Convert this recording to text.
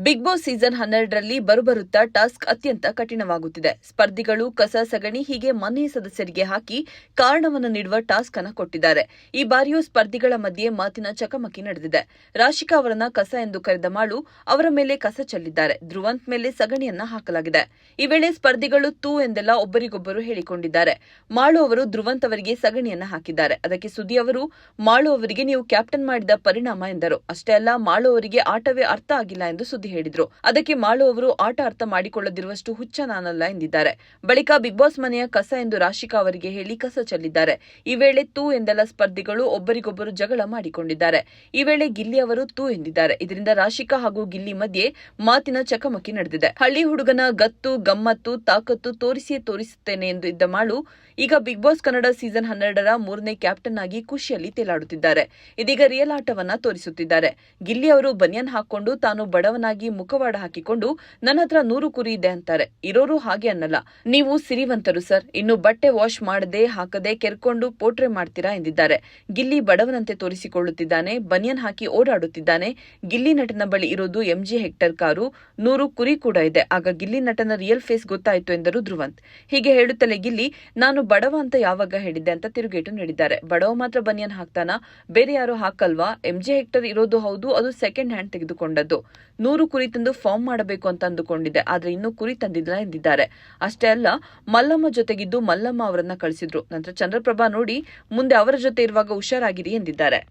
Big boss season 12ರಲ್ಲಿ ಬರುಬರುತ್ತಾ task ಅತ್ಯಂತ ಕಠಿಣವಾಗುತ್ತಿದೆ. ಸ್ಪರ್ಧಿಗಳು ಕಸ ಸಗಣಿ ಹೀಗೆ ಮನೆಯ ಸದಸ್ಯರಿಗೆ ಹಾಕಿ ಕಾರಣವನ್ನು ನೀಡುವ ಟಾಸ್ಕ್ ಅನ್ನು ಕೊಟ್ಟಿದ್ದಾರೆ. ಈ ಬಾರಿಯೂ ಸ್ಪರ್ಧಿಗಳ ಮಧ್ಯೆ ಮಾತಿನ ಚಕಮಕಿ ನಡೆದಿದೆ. ರಾಶಿಕಾ ಅವರನ್ನ ಕಸ ಎಂದು ಕರೆದ ಮಾಳು ಅವರ ಮೇಲೆ ಕಸ ಚೆಲ್ಲಿದ್ದಾರೆ. ಧ್ರುವಂತ್ ಮೇಲೆ ಸಗಣಿಯನ್ನ ಹಾಕಲಾಗಿದೆ. ಈ ವೇಳೆ ಸ್ಪರ್ಧಿಗಳು ತೂ ಎಂದೆಲ್ಲ ಒಬ್ಬರಿಗೊಬ್ಬರು ಹೇಳಿಕೊಂಡಿದ್ದಾರೆ. ಮಾಳು ಅವರು ಧ್ರುವಂತ್ ಅವರಿಗೆ ಸಗಣಿಯನ್ನ ಹಾಕಿದ್ದಾರೆ. ಅದಕ್ಕೆ ಸುದ್ದಿ ಅವರು ಮಾಳು ಅವರಿಗೆ ನೀವು ಕ್ಯಾಪ್ಟನ್ ಮಾಡಿದ ಪರಿಣಾಮ ಎಂದರು. ಅಷ್ಟೇ ಅಲ್ಲ, ಮಾಳು ಅವರಿಗೆ ಆಟವೇ ಅರ್ಥ ಆಗಿಲ್ಲ ಎಂದು ಸುದ್ದಿ ಹೇಳಿದ್ರು. ಅದಕ್ಕೆ ಮಾಳು ಅವರು ಆಟ ಅರ್ಥ ಮಾಡಿಕೊಳ್ಳದಿರುವಷ್ಟು ಹುಚ್ಚ ನಾನಲ್ಲ ಎಂದಿದ್ದಾರೆ. ಬಳಿಕ ಬಿಗ್ ಬಾಸ್ ಮನೆಯ ಕಸ ಎಂದು ರಾಶಿಕಾ ಅವರಿಗೆ ಹೇಳಿ ಕಸ ಚೆಲ್ಲಿದ್ದಾರೆ. ಈ ವೇಳೆ ತೂ ಎಂದೆಲ್ಲ ಸ್ಪರ್ಧಿಗಳು ಒಬ್ಬರಿಗೊಬ್ಬರು ಜಗಳ ಮಾಡಿಕೊಂಡಿದ್ದಾರೆ. ಈ ವೇಳೆ ಗಿಲ್ಲಿ ಅವರು ತೂ ಎಂದಿದ್ದಾರೆ. ಇದರಿಂದ ರಾಶಿಕಾ ಹಾಗೂ ಗಿಲ್ಲಿ ಮಧ್ಯೆ ಮಾತಿನ ಚಕಮಕಿ ನಡೆದಿದೆ. ಹಳ್ಳಿ ಹುಡುಗನ ಗತ್ತು ಗಮ್ಮತ್ತು ತಾಕತ್ತು ತೋರಿಸಿಯೇ ತೋರಿಸುತ್ತೇನೆ ಎಂದು ಇದ್ದ ಮಾಳು ಈಗ ಬಿಗ್ ಬಾಸ್ ಕನ್ನಡ ಸೀಸನ್ 12ರ 3ನೇ ಕ್ಯಾಪ್ಟನ್ ಆಗಿ ಖುಷಿಯಲ್ಲಿ ತೇಲಾಡುತ್ತಿದ್ದಾರೆ. ಇದೀಗ ರಿಯಲ್ ಆಟವನ್ನ ತೋರಿಸುತ್ತಿದ್ದಾರೆ. ಗಿಲ್ಲಿ ಅವರು ಬನಿಯನ್ ಹಾಕೊಂಡು ತಾನು ಬಡವನಾಗಿ ಮುಖವಾಡ ಹಾಕಿಕೊಂಡು ನನ್ನ ಹತ್ರ 100 ಕುರಿ ಇದೆ ಅಂತಾರೆ. ಇರೋರು ಹಾಗೆ ಅನ್ನಲ್ಲ. ನೀವು ಸಿರಿವಂತರು ಸರ್, ಇನ್ನು ಬಟ್ಟೆ ವಾಶ್ ಮಾಡದೆ ಹಾಕದೆ ಕೆರ್ಕೊಂಡು ಪೋಟ್ರೆ ಮಾಡ್ತೀರಾ ಎಂದಿದ್ದಾರೆ. ಗಿಲ್ಲಿ ಬಡವನಂತೆ ತೋರಿಸಿಕೊಳ್ಳುತ್ತಿದ್ದಾನೆ, ಬನಿಯನ್ ಹಾಕಿ ಓಡಾಡುತ್ತಿದ್ದಾನೆ. ಗಿಲ್ಲಿ ನಟನ ಬಳಿ ಇರೋದು MG ಹೆಕ್ಟರ್ ಕಾರು, 100 ಕುರಿ ಕೂಡ ಇದೆ. ಆಗ ಗಿಲ್ಲಿ ನಟನ ರಿಯಲ್ ಫೇಸ್ ಗೊತ್ತಾಯಿತು ಎಂದರು ಧ್ರುವಂತ್. ಹೀಗೆ ಹೇಳುತ್ತಲೇ ಗಿಲ್ಲಿ ನಾನು ಬಡವ ಅಂತ ಯಾವಾಗ ಹೇಳಿದ್ದೆ ಅಂತ ತಿರುಗೇಟು ನೀಡಿದ್ದಾರೆ. ಬಡವ ಮಾತ್ರ ಬನಿಯನ್ ಹಾಕ್ತಾನಾ, ಬೇರೆ ಯಾರು ಹಾಕಲ್ವಾ? MG ಹೆಕ್ಟರ್ ಇರೋದು ಹೌದು, ಅದು ಸೆಕೆಂಡ್ ಹ್ಯಾಂಡ್ ತೆಗೆದುಕೊಂಡದ್ದು. 100 ಕುರಿ ತಂದು ಫಾರ್ಮ್ ಮಾಡಬೇಕು ಅಂತ ಅಂದುಕೊಂಡಿದ್ದೆ, ಆದ್ರೆ ಇನ್ನೂ ಕುರಿ ತಂದಿಲ್ಲ ಎಂದಿದ್ದಾರೆ. ಅಷ್ಟೇ ಅಲ್ಲ, ಮಲ್ಲಮ್ಮ ಜೊತೆಗಿದ್ದು ಮಲ್ಲಮ್ಮ ಅವರನ್ನ ಕಳಿಸಿದ್ರು. ನಂತರ ಚಂದ್ರಪ್ರಭಾ ನೋಡಿ ಮುಂದೆ ಅವರ ಜೊತೆ ಇರುವಾಗ ಹುಷಾರಾಗಿರಿ ಎಂದಿದ್ದಾರೆ.